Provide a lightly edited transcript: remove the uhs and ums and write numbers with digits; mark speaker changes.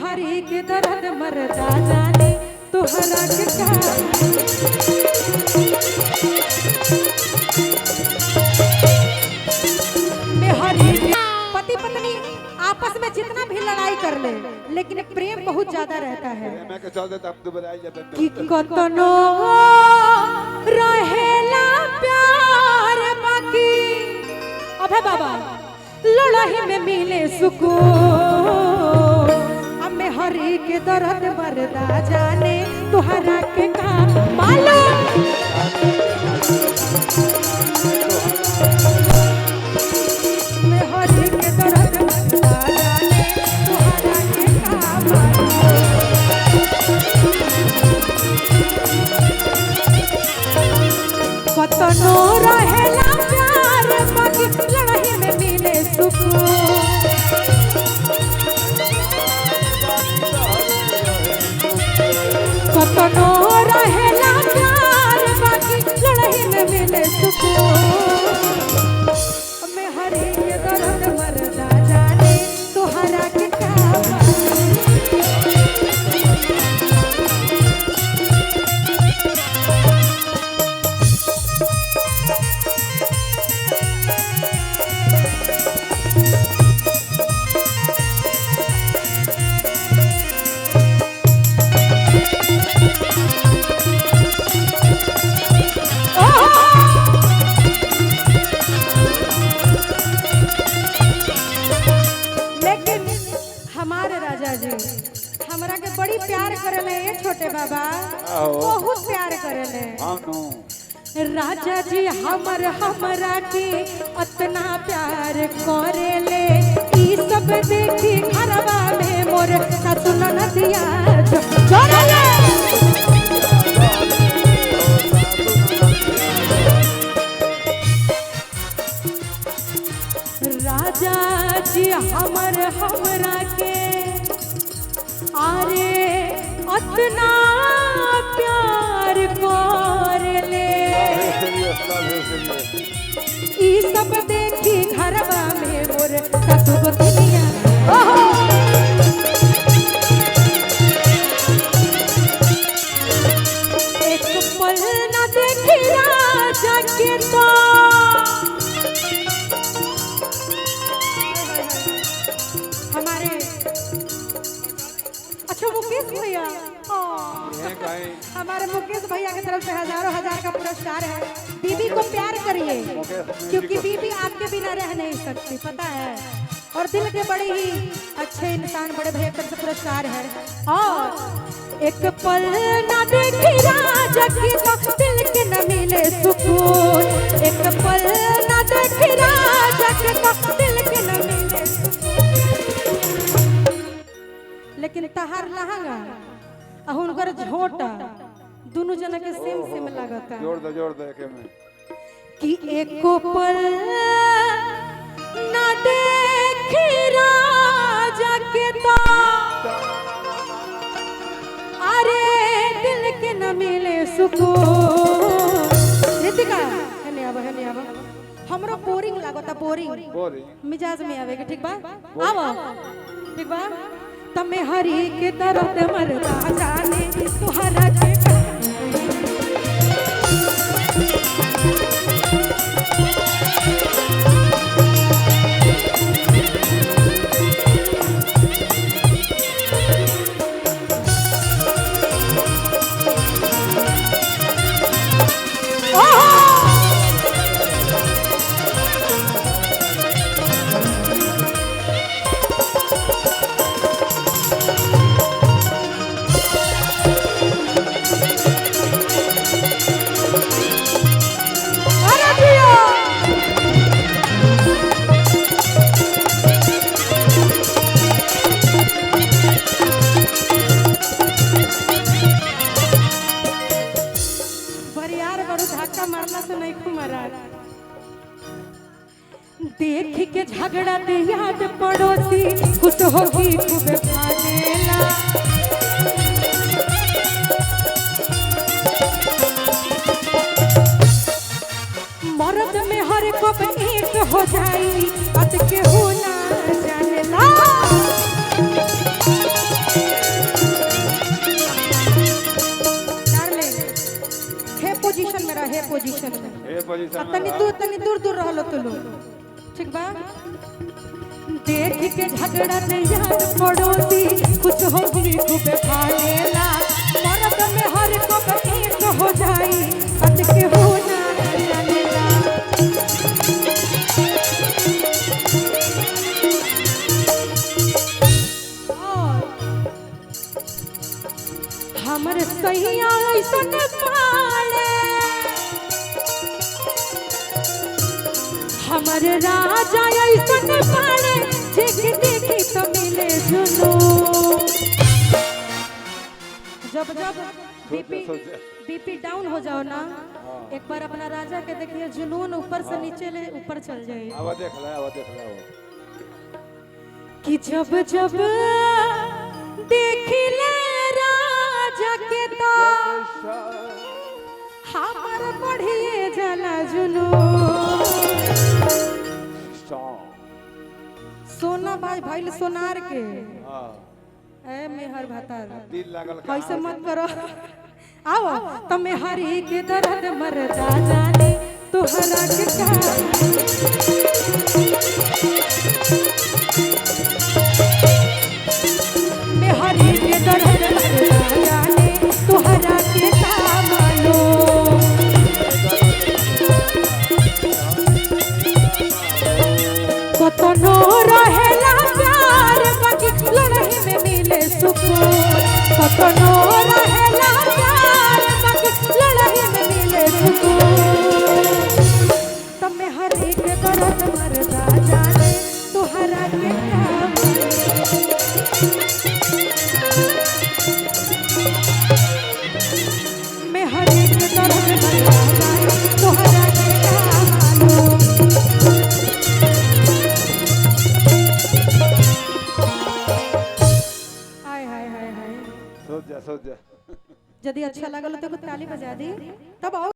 Speaker 1: मेहरी के दर्द मरदा जाने तुहरा के का मेहरी पति पत्नी आपस में जितना भी लड़ाई कर ले लेकिन प्रेम बहुत ज्यादा रहता है कि कतनो रहेला प्यार बाकी अबे बाबा लड़ाई में मिले सुकून अब मेहरी के दर्द मरदा जाने तुहरा के का मालूम मेहरी के दर्द मरदा जाने तुहरा के का मालूम कतनो रहेला प्यार बाकी लड़ाई में मिले सुकून कतनो रहेला प्यार बाकी लड़ाई में मिले सुकून मेहरी के दर्द मरदा जाने तुहरा के का हमरा के बड़ी प्यार करले ये छोटे बाबा बहुत प्यार करले राजा जी हमरा के इतना प्यार करेले ई सब देखी घरवा में मोर सासु ननदिया जोड़ले राजा जी हमरा के अरे इतना प्यार करले ई सब देखी घरवा में मोर सासु गोतिनिया एक पल न देखी राजा के तो हमारे मुकेश भैया हमारे मुकेश भैया की तरफ से हजारों हजार का पुरस्कार है। बीबी को प्यार करिए क्योंकि बीबी आपके बिना रह नहीं सकती पता है और दिल के बड़े ही अच्छे इंसान बड़े भैया की तरफ से पुरस्कार है। और एक पल न देखी राजा की तो दिल के न मिले सुकून एक पल न देखी राजा की तो दिल के न मिले लेकिन तहार लहंगा हुनकर झोटा दोनों जना के सेम लगता
Speaker 2: जोड़ दो एके में
Speaker 1: कि एको पल ना देखी राजा के तो अरे दिल के न मिले सुकून रितिका हने आवा हमरो बोरिंग लागता बोरिंग मिजाज में आवे ठीक बा आवा ठीक बा तमे हरी के दर्द मरदा जाने तुहरा के देख के झगड़ा दे याद पड़ोसी खुश होगी खूब खानेला मर्द में हर कब एक हो जाई बात के हो ना जानेला तनी दूर रहलो तो लो ठीक बा। देख के झगड़ा नहीं यार पड़ोसी कुछ हो भी खूबे फाड़ेला मरद में हर को एक हो जाई अत के हो ना जानेला। हमर सैया ऐसन पाले हमर राजा ऐसन पाले देख देखी तो मिले जुनू। जब बीपी डाउन हो जाओ ना एक बार अपना राजा के देखिए जुनून ऊपर से नीचे ले ऊपर चल जाए।
Speaker 2: आवा देख ले
Speaker 1: कि जब जब देखिले राजा के तो हमर बढ़िए जला जुनू। सोना भाई सोनार के ए मेहर भातार
Speaker 2: दिल लागल
Speaker 1: कैसे मत करो आओ तो मेहरी के दर्द मरदा जाने तोहरा के का मेहरी के दर्द मरदा जाने तोहरा के का मालो। कतनो रहेला प्यार बाकी लड़ाई में मिले सुकून। कतनो रहेला प्यार बाकी लड़ाई में मिले सुकून। तब में हर एक दर्द मरदा जाने तोहरा के काम में हर एक दर्द मरदा जाने तोहरा के काम आलो।
Speaker 2: सोच जा
Speaker 1: यदि अच्छा लगल तो ताली बजा दी तब